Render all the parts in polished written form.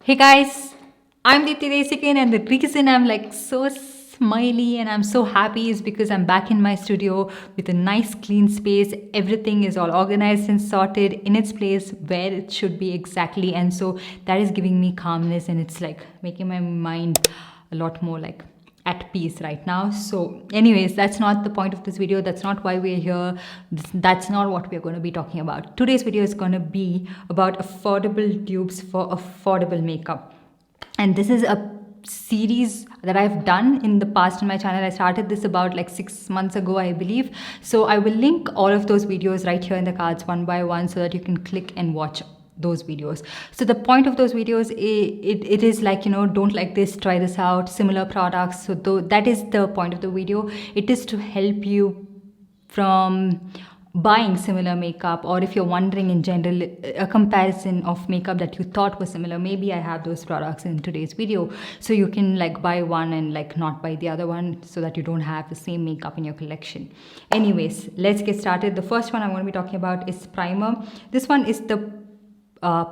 Hey guys, I'm Deepthi Desikan, and the reason I'm like so smiley and I'm so happy is because I'm back in my studio with a nice clean space. Everything is all organized and sorted in its place where it should be exactly, and so that is giving me calmness and it's like making my mind a lot more like at peace right now. So anyways, that's not the point of this video. That's not why we're here. That's not what we're going to be talking about. Today's video is going to be about affordable dupes for affordable makeup, and this is a series that I've done in the past on my channel. I started this about like 6 months ago, I believe. So I will link all of those videos right here in the cards one by one so that you can click and watch those videos. So the point of those videos, it is like, don't like this, try this out, similar products. So that is the point of the video. It is to help you from buying similar makeup, or if you're wondering in general a comparison of makeup that you thought was similar. Maybe I have those products in today's video, so you can like buy one and like not buy the other one, so that you don't have the same makeup in your collection. Anyways, let's get started. The first one I'm going to be talking about is primer. This one is the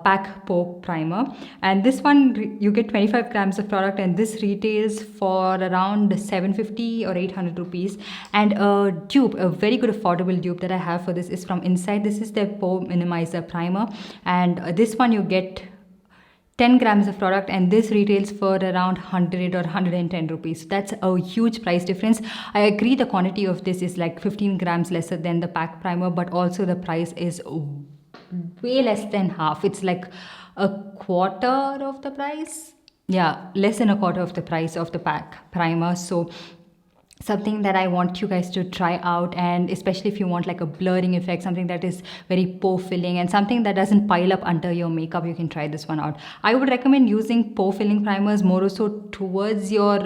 pack pore primer, and this one you get 25 grams of product, and this retails for around 750 or 800 rupees. And a dupe, a very good affordable dupe that I have for this is from Inside. This is their pore minimizer primer, and this one you get 10 grams of product, and this retails for around 100 or 110 rupees. That's a huge price difference. I agree the quantity of this is like 15 grams lesser than the pack primer, but also the price is way less than half. It's like a quarter of the price. Yeah, less than a quarter of the price of the pack primer. So something that I want you guys to try out, and especially if you want like a blurring effect, something that is very pore filling and something that doesn't pile up under your makeup, you can try this one out. I would recommend using pore filling primers more so towards your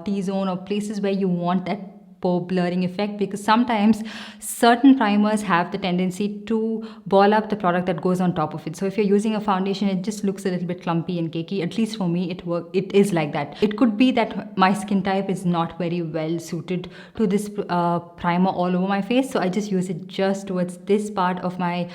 T-zone or places where you want that pore blurring effect, because sometimes certain primers have the tendency to ball up the product that goes on top of it. So if you're using a foundation, it just looks a little bit clumpy and cakey. At least for me, it is like that. It could be that my skin type is not very well suited to this primer all over my face, so I just use it just towards this part of my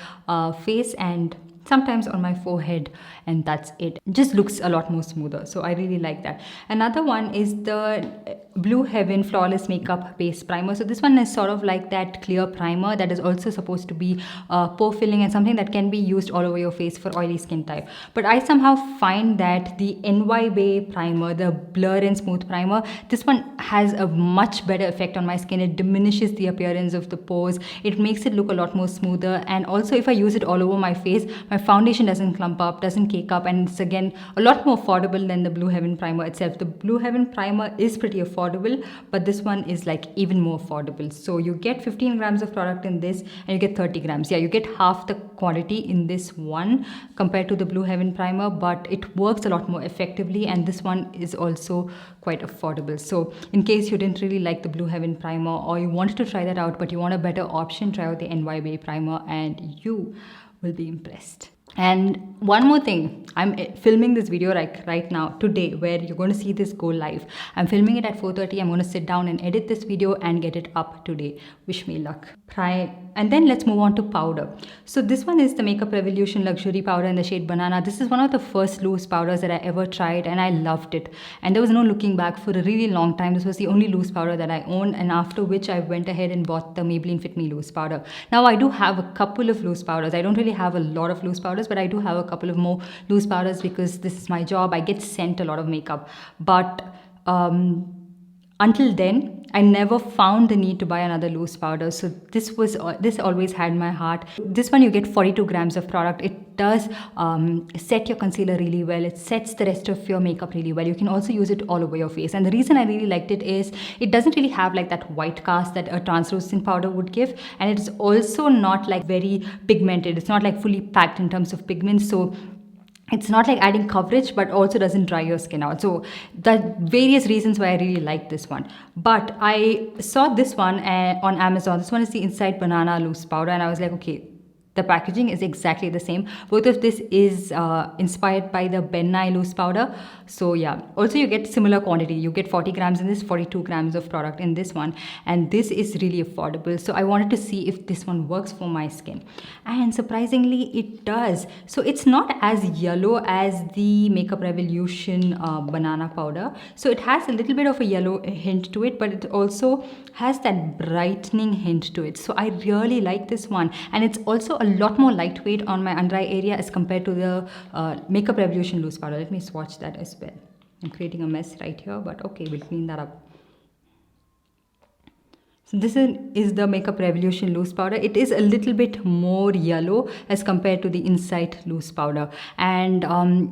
face and sometimes on my forehead, and that's it. Just looks a lot more smoother, so I really like that. Another one is the Blue Heaven Flawless Makeup Base Primer. So this one is sort of like that clear primer that is also supposed to be pore filling and something that can be used all over your face for oily skin type. But I somehow find that the NY Bay primer, the blur and smooth primer, this one has a much better effect on my skin. It diminishes the appearance of the pores, it makes it look a lot more smoother, and also if I use it all over my face, my foundation doesn't clump up, doesn't cake up, and it's again a lot more affordable than the Blue Heaven primer itself. The Blue Heaven primer is pretty affordable, but this one is like even more affordable. So you get 15 grams of product in this, and you get 30 grams. Yeah, you get half the quantity in this one compared to the Blue Heaven primer, but it works a lot more effectively, and this one is also quite affordable. So in case you didn't really like the Blue Heaven primer, or you wanted to try that out but you want a better option, try out the NY Bay primer and you will be impressed. And one more thing, I'm filming this video right now, today, where you're going to see this go live. I'm filming it at 4:30. I'm going to sit down and edit this video and get it up today. Wish me luck. And then let's move on to powder. So this one is the Makeup Revolution Luxury Powder in the shade Banana. This is one of the first loose powders that I ever tried, and I loved it. And there was no looking back for a really long time. This was the only loose powder that I owned, and after which I went ahead and bought the Maybelline Fit Me loose powder. Now I do have a couple of loose powders. I don't really have a lot of loose powders, but I do have a couple of more loose powders because this is my job. I get sent a lot of makeup, but until then I never found the need to buy another loose powder. So this always had my heart. This one you get 42 grams of product. It does set your concealer really well. It sets the rest of your makeup really well. You can also use it all over your face, and the reason I really liked it is it doesn't really have like that white cast that a translucent powder would give, and it's also not like very pigmented. It's not like fully packed in terms of pigments, so it's not like adding coverage, but also doesn't dry your skin out. So the various reasons why I really like this one. But I saw this one on Amazon. This one is the Inside Banana Loose Powder, and I was like, okay, the packaging is exactly the same. Both of this is inspired by the Ben Nye loose powder. So yeah, also you get similar quantity. You get 40 grams in this, 42 grams of product in this one, and this is really affordable. So I wanted to see if this one works for my skin, and surprisingly it does. So it's not as yellow as the Makeup Revolution banana powder. So it has a little bit of a yellow hint to it, but it also has that brightening hint to it. So I really like this one, and it's also a lot more lightweight on my under eye area as compared to the Makeup Revolution loose powder. Let me swatch that as well. I'm creating a mess right here, but okay, we'll clean that up. So this is the Makeup Revolution loose powder. It is a little bit more yellow as compared to the Insight loose powder, and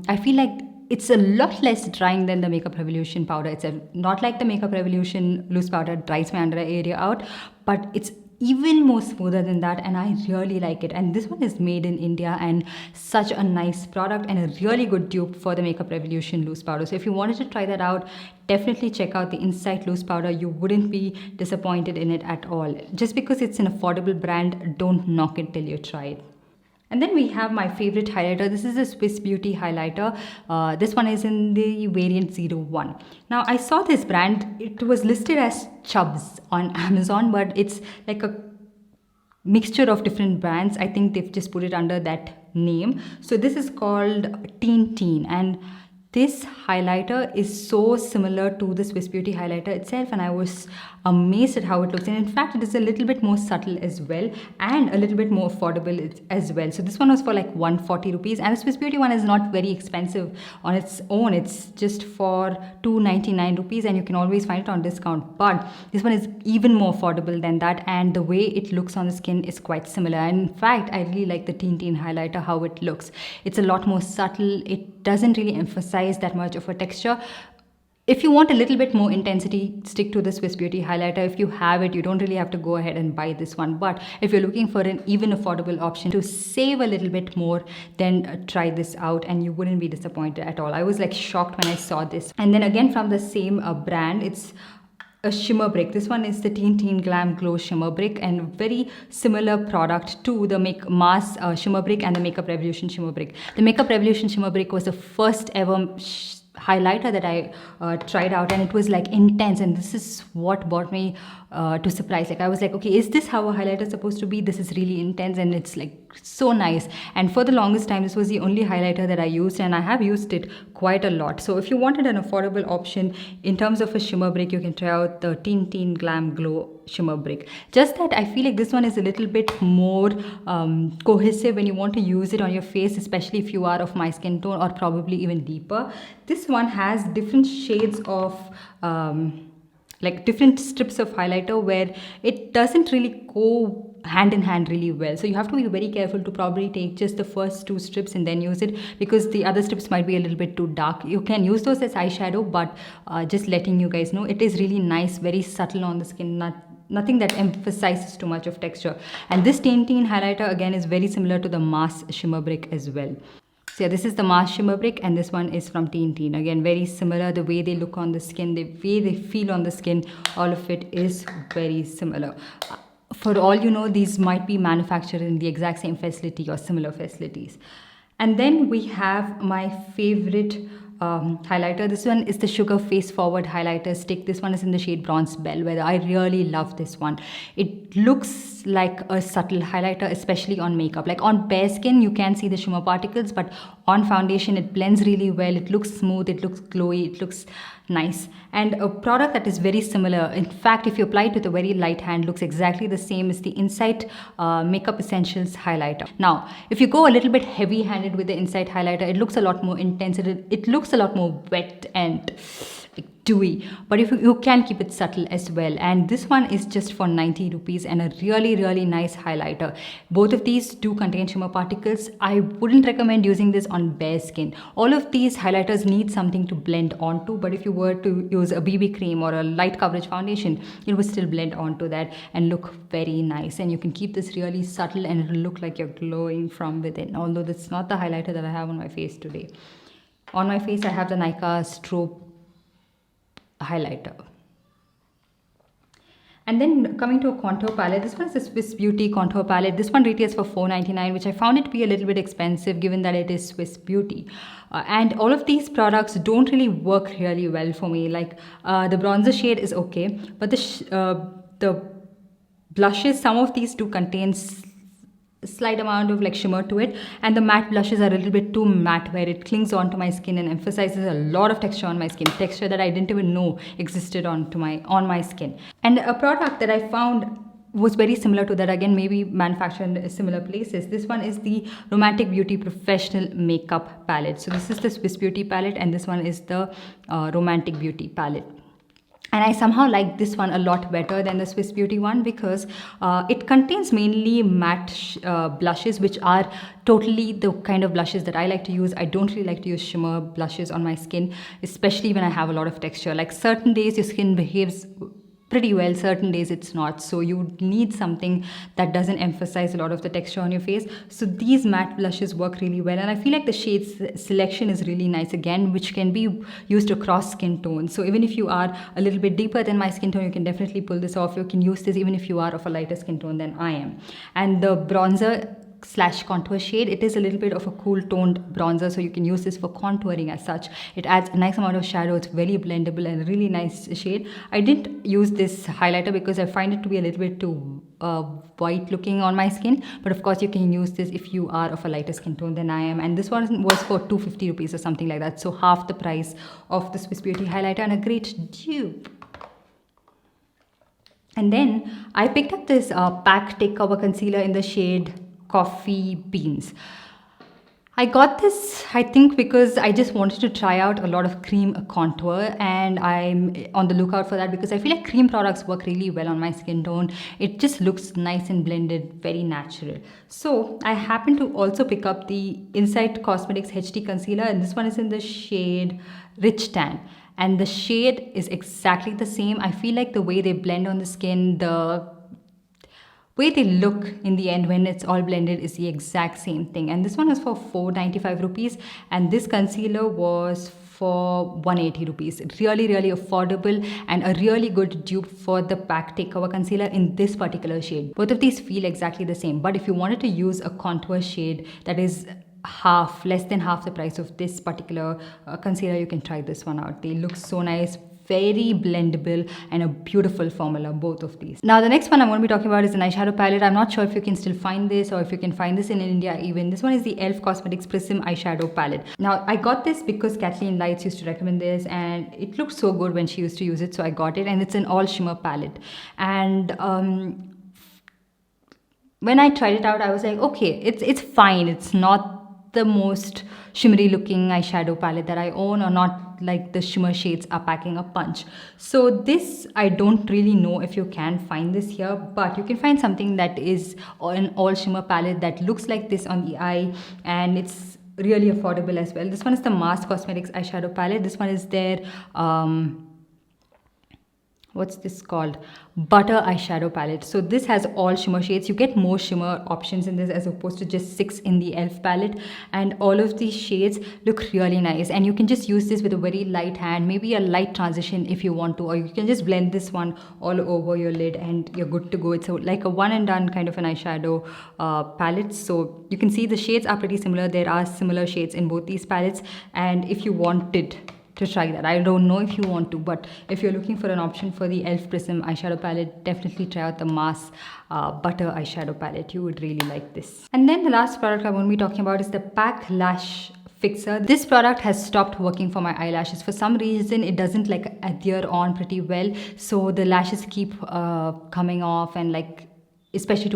I feel like it's a lot less drying than the Makeup Revolution powder itself. Not like the Makeup Revolution loose powder dries my under eye area out, but it's even more smoother than that, and I really like it. And this one is made in India, and such a nice product and a really good dupe for the Makeup Revolution loose powder. So if you wanted to try that out, definitely check out the Insight loose powder. You wouldn't be disappointed in it at all. Just because it's an affordable brand, don't knock it till you try it. And then we have my favorite highlighter. This is a Swiss Beauty highlighter. This one is in the variant 01. Now I saw this brand. It was listed as Chubbs on Amazon, but it's like a mixture of different brands. I think they've just put it under that name. So this is called Teen, and this highlighter is so similar to the Swiss Beauty highlighter itself, and I was amazed at how it looks. And in fact, it is a little bit more subtle as well, and a little bit more affordable as well. So this one was for like 140 rupees, and the Swiss Beauty one is not very expensive on its own. It's just for 299 rupees, and you can always find it on discount. But this one is even more affordable than that, and the way it looks on the skin is quite similar. And in fact, I really like the Teen highlighter, how it looks. It's a lot more subtle. It doesn't really emphasize that much of a texture. If you want a little bit more intensity, stick to the Swiss Beauty highlighter. If you have it, you don't really have to go ahead and buy this one. But if you're looking for an even affordable option to save a little bit more, then try this out and you wouldn't be disappointed at all. I was like shocked when I saw this. And then again from the same brand, it's a Shimmer Brick. This one is the Teen Glam Glow Shimmer Brick, and very similar product to the Mass Shimmer Brick and the Makeup Revolution Shimmer Brick. The Makeup Revolution Shimmer Brick was the first ever highlighter that I tried out, and it was like intense, and this is what brought me to surprise. Like I was like, okay, is this how a highlighter is supposed to be? This is really intense, and it's like so nice. And for the longest time, this was the only highlighter that I used, and I have used it quite a lot. So if you wanted an affordable option in terms of a shimmer brick, you can try out the Teen Glam Glow Shimmer Brick. Just that I feel like this one is a little bit more cohesive when you want to use it on your face, especially if you are of my skin tone or probably even deeper. This one has different shades of like different strips of highlighter where it doesn't really go hand in hand really well. So you have to be very careful to probably take just the first two strips and then use it, because the other strips might be a little bit too dark. You can use those as eyeshadow, but just letting you guys know, it is really nice, very subtle on the skin, nothing that emphasizes too much of texture. And this Teen highlighter again is very similar to the Mass Shimmer Brick as well. So yeah, this is the Mass Shimmer Brick, and this one is from Teen. Again, very similar. The way they look on the skin, the way they feel on the skin, all of it is very similar. For all you know, these might be manufactured in the exact same facility or similar facilities. And then we have my favorite highlighter. This one is the Sugar Face Forward highlighter stick. This one is in the shade Bronze Bellwether. I really love this one. It looks like a subtle highlighter, especially on makeup. Like on bare skin, you can see the shimmer particles, but on foundation, it blends really well. It looks smooth, it looks glowy, it looks nice. And a product that is very similar, in fact, if you apply it with a very light hand, looks exactly the same as the Insight Makeup Essentials highlighter. Now, if you go a little bit heavy-handed with the Insight highlighter, it looks a lot more intense. It looks a lot more wet and dewy, but if you can keep it subtle as well. And this one is just for 90 rupees and a really nice highlighter. Both of these do contain shimmer particles. I wouldn't recommend using this on bare skin. All of these highlighters need something to blend onto, but if you were to use a BB cream or a light coverage foundation, it would still blend onto that and look very nice. And you can keep this really subtle and it'll look like you're glowing from within, although that's not the highlighter that I have on my face today. On my face, I have the Nykaa Strobe highlighter. And then coming to a contour palette, this one is the Swiss Beauty contour palette. This one retails for $4.99, which I found it to be a little bit expensive given that it is Swiss Beauty. And all of these products don't really work really well for me. Like the bronzer shade is okay, but the blushes, some of these do contain slight amount of like shimmer to it, and the matte blushes are a little bit too matte where it clings onto my skin and emphasizes a lot of texture on my skin, texture that I didn't even know existed on my skin. And a product that I found was very similar to that, again maybe manufactured in similar places. This one is the Romantic Beauty Professional Makeup Palette. So this is the Swiss Beauty palette, and this one is the Romantic Beauty palette. And I somehow like this one a lot better than the Swiss Beauty one because it contains mainly matte blushes, which are totally the kind of blushes that I like to use. I don't really like to use shimmer blushes on my skin, especially when I have a lot of texture. Like certain days your skin behaves pretty well, certain days it's not, so you need something that doesn't emphasize a lot of the texture on your face. So these matte blushes work really well, and I feel like the shades selection is really nice again, which can be used across skin tones. So even if you are a little bit deeper than my skin tone, you can definitely pull this off. You can use this even if you are of a lighter skin tone than I am. And the bronzer slash contour shade, it is a little bit of a cool toned bronzer, so you can use this for contouring as such. It adds a nice amount of shadow. It's very blendable and a really nice shade. I didn't use this highlighter because I find it to be a little bit too white looking on my skin, but of course you can use this if you are of a lighter skin tone than I am. And this one was for 250 rupees or something like that, so half the price of the Swiss Beauty highlighter, and a great dupe. And then I picked up this PAC Take Cover Concealer in the shade Coffee Beans. I got this, I think, because I just wanted to try out a lot of cream contour, and I'm on the lookout for that because I feel like cream products work really well on my skin tone. It just looks nice and blended, very natural. So I happened to also pick up the Insight Cosmetics HD Concealer, and this one is in the shade Rich Tan. And the shade is exactly the same. I feel like the way they blend on the skin, the way they look in the end when it's all blended is the exact same thing. And this one was for 495 rupees, and this concealer was for 180 rupees. Really, really affordable and a really good dupe for the PAC Take Cover Concealer in this particular shade. Both of these feel exactly the same, but if you wanted to use a contour shade that is less than half the price of this particular concealer, you can try this one out. They look so nice, very blendable, and a beautiful formula, both of these. Now the next one I'm going to be talking about is an eyeshadow palette. I'm not sure if you can still find this or if you can find this in India even. This one is the e.l.f. Cosmetics Prism eyeshadow palette. Now I got this because Kathleen Lights used to recommend this, and it looked so good when she used to use it, so I got it. And it's an all shimmer palette, and when I tried it out, I was like, okay, it's fine. It's not the most shimmery looking eyeshadow palette that I own, or not like the shimmer shades are packing a punch. So this, I don't really know if you can find this here, but you can find something that is an all shimmer palette that looks like this on the eye, and it's really affordable as well. This one is the Mars Cosmetics eyeshadow palette. This one is their what's this called, butter eyeshadow palette. So this has all shimmer shades. You get more shimmer options in this as opposed to just 6 in the e.l.f. palette, and all of these shades look really nice, and you can just use this with a very light hand, maybe a light transition if you want to, or you can just blend this one all over your lid and you're good to go. It's like a one and done kind of an eyeshadow palette. So you can see the shades are pretty similar. There are similar shades in both these palettes, and if you wanted to try that, I don't know if you want to, but if you're looking for an option for the e.l.f. Prism eyeshadow palette, definitely try out the Mars butter eyeshadow palette. You would really like this. And then the last product I'm going to be talking about is the PAC Lash Fixer. This product has stopped working for my eyelashes. For some reason, it doesn't like adhere on pretty well, so the lashes keep coming off, and like especially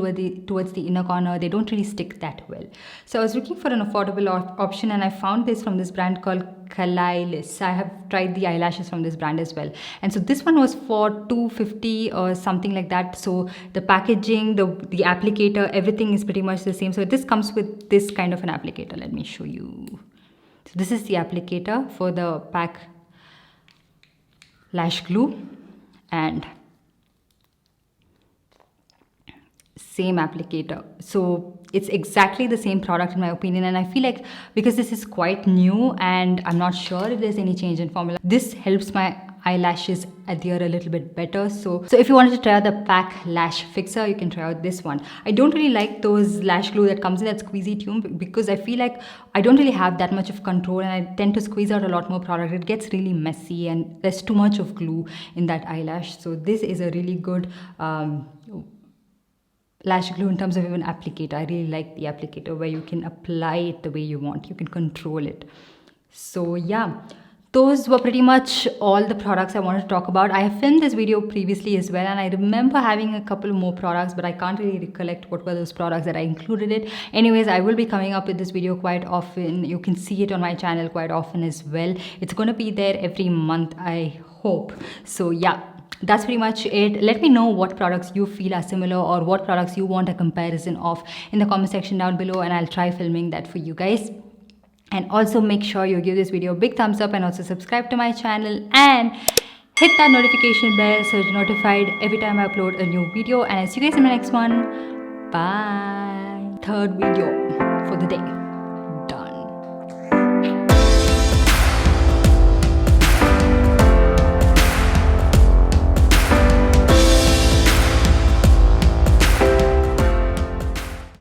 towards the inner corner, they don't really stick that well. So I was looking for an affordable option, and I found this from this brand called Kalailis. I have tried the eyelashes from this brand as well, and so this one was for 250 or something like that. So the packaging, the applicator, everything is pretty much the same. So this comes with this kind of an applicator. Let me show you. So this is the applicator for the PAC lash glue, and same applicator. So it's exactly the same product in my opinion, and I feel like because this is quite new and I'm not sure if there's any change in formula, this helps my eyelashes adhere a little bit better. So if you wanted to try out the pack lash fixer, you can try out this one. I don't really like those lash glue that comes in that squeezy tube, because I feel like I don't really have that much of control, and I tend to squeeze out a lot more product. It gets really messy and there's too much of glue in that eyelash. So this is a really good lash glue in terms of even applicator. I really like the applicator where you can apply it the way you want. You can control it. So yeah, those were pretty much all the products I wanted to talk about. I have filmed this video previously as well, and I remember having a couple more products, but I can't really recollect what were those products that I included it. Anyways, I will be coming up with this video quite often. You can see it on my channel quite often as well. It's going to be there every month, I hope. So yeah, that's pretty much it. Let me know what products you feel are similar, or what products you want a comparison of, in the comment section down below, and I'll try filming that for you guys. And also make sure you give this video a big thumbs up, and also subscribe to my channel and hit that notification bell so you're notified every time I upload a new video. And I'll see you guys in my next one. Bye. Third video for the day.